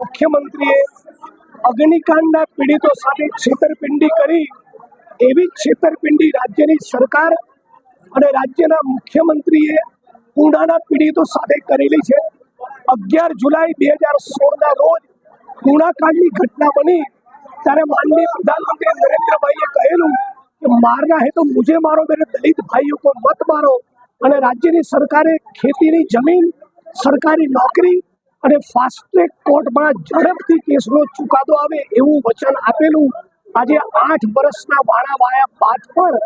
મુખ્યમંત્રીએ અગ્નિકાંડના પીડિતો સાથે છેતરપિંડી કરી એવી છેતરપિંડી રાજ્યની સરકાર અને રાજ્યના મુખ્યમંત્રીએ પૂનાના પીડિતો સાથે કરેલી છે। 11 જુલાઈ 2016ના રોજ પૂનાકાંડની ઘટના બની ત્યારે માનनीय प्रधानमंत्री नरेंद्रભાઈએ કહેલું કે મારના હે તો મુझे मारो, मेरे दलित भाइयों को मत मारो। અને રાજ્યની સરકારે ખેતીની જમીન, સરકારી નોકરી અને ફાસ્ટ ટ્રેક કોર્ટમાં ઝડપથી કેસનો ચુકાદો આવે એવું વચન આપેલું। આજે 8 વર્ષના વાણા વાયા બાદ પણ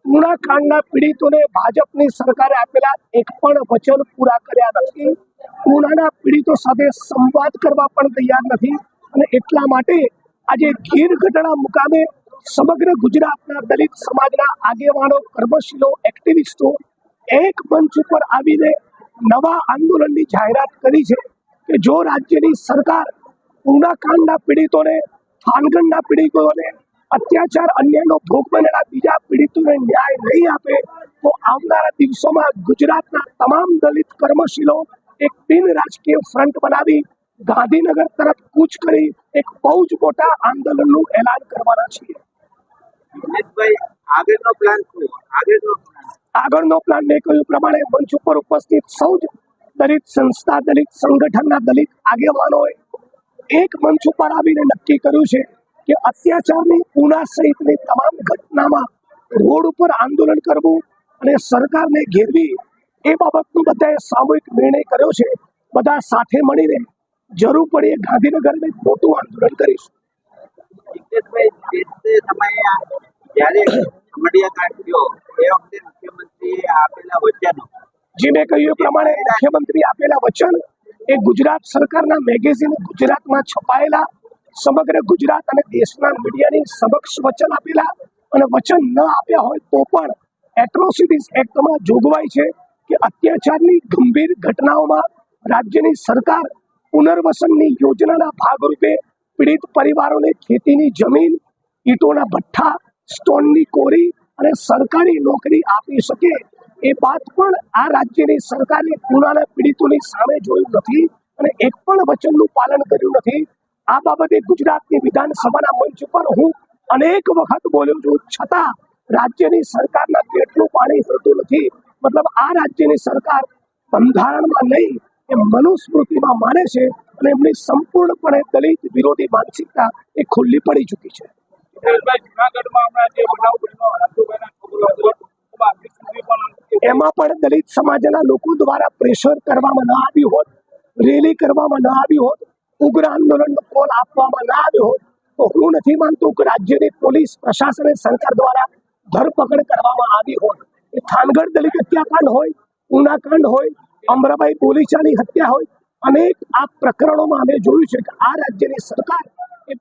પૂના કાંડના પીડિતોને ભાજપની સરકારે આપેલા એક પણ વચન પૂરા કર્યા નથી। પૂનાના પીડિતો સાથે સંવાદ કરવા પણ તૈયાર નથી અને એટલા માટે આજે ગીર ગઢડા મુકામે સમગ્ર ગુજરાતના દલિત સમાજના આગેવાનો, કર્મશીલો, એક્ટિવિસ્ટો એક મંચ ઉપર આવીને નવા આંદોલનની જાહેરાત કરી છે કે જો રાજ્યની સરકાર પૂના કાંડના પીડિતોને, થાનગઢના પીડિતોને, અત્યાચાર અન્યાયનો ભોગ બનેલા બીજા પીડિતોને ન્યાય નહીં આપે તો આવનારા દિવસોમાં ગુજરાતના તમામ દલિત કર્મશીલો એક બિન રાજકીય ફ્રન્ટ બનાવી ગાંધીનગર તરફ કૂચ કરી એક બહુ જ મોટા આંદોલનનું એલાન કરવાના છીએ। આગળનો પ્લાન મેં કહ્યું પ્રમાણે મંચ ઉપર ઉપસ્થિત સૌ જ દલિત સંસ્થા, દલિત સંગઠનના દલિત આગેવાનોએ એક મંચ ઉપર આવીને નક્કી કર્યું છે કે અત્યાચારની પૂના સહિતની તમામ ઘટનામાં રોડ ઉપર આંદોલન કરવું અને સરકારને ઘેરવી એ બાબતનો બધાએ સામૂહિક નિર્ણય કર્યો છે। બધા સાથે મળીને જરૂર પડે ગાંધીનગર મોટું આંદોલન કરીશું। જે મેં કહ્યું પ્રમાણે મુખ્યમંત્રી આપેલા વચન એ ગુજરાત સરકારના મેગેઝિન ગુજરાતમાં છપાયેલા સમગ્ર ગુજરાત અને દેશના મીડિયાની સમક્ષ વચન આપેલા અને વચન ન આપ્યા હોય તો પણ એટ્રોસિટીઝ એક્ટમાં જોગવાઈ છે કે અત્યાચારની ગંભીર ઘટનાઓમાં રાજ્યની સરકાર પુનર્વસનની યોજનાના ભાગરૂપે પીડિત પરિવારોને ખેતીની જમીન, ઈંટોના ભઠ્ઠા, સ્ટોનની કોરી અને સરકારી નોકરી આપી શકે એ વાત પણ આ રાજ્યની સરકારે પૂનાના પીડિતોની સામે જોયું નથી અને એક પણ વચનનું પાલન કર્યું નથી। આ બાબતે ગુજરાતની વિધાનસભાના મંચ પર હું અનેક વખત બોલ્યો છું, છતાં રાજ્યની સરકારના પેટનું પાણી થતું નથી। મતલબ આ રાજ્યની સરકાર બંધારણમાં નહીં એ મનુસ્મૃતિમાં માને છે અને એમની સંપૂર્ણપણે દલિત વિરોધી માનસિકતા એ ખુલ્લી પડી ચૂકી છે। એમાં પણ દલિત સમાજના લોકો દ્વારા પ્રેશર કરવામાં ન આવ્યું હોત, રેલી કરવામાં ન આવી હોત, ઉગ્ર આંદોલનનો કોલ આપવામાં ન આવ્યો હોત તો હું નથી માનતો કે રાજ્યની પોલીસ પ્રશાસન સરકાર દ્વારા ધરપકડ કરવામાં આવી હોત। એ થાનગઢ દલિત હત્યાકાંડ હોય, પૂનાકાંડ હોય, અમરાબાઈ બોલીચાની હત્યા હોય, અનેક આ પ્રકરણોમાં અમે જોયું છે કે આ રાજ્યની સરકાર એ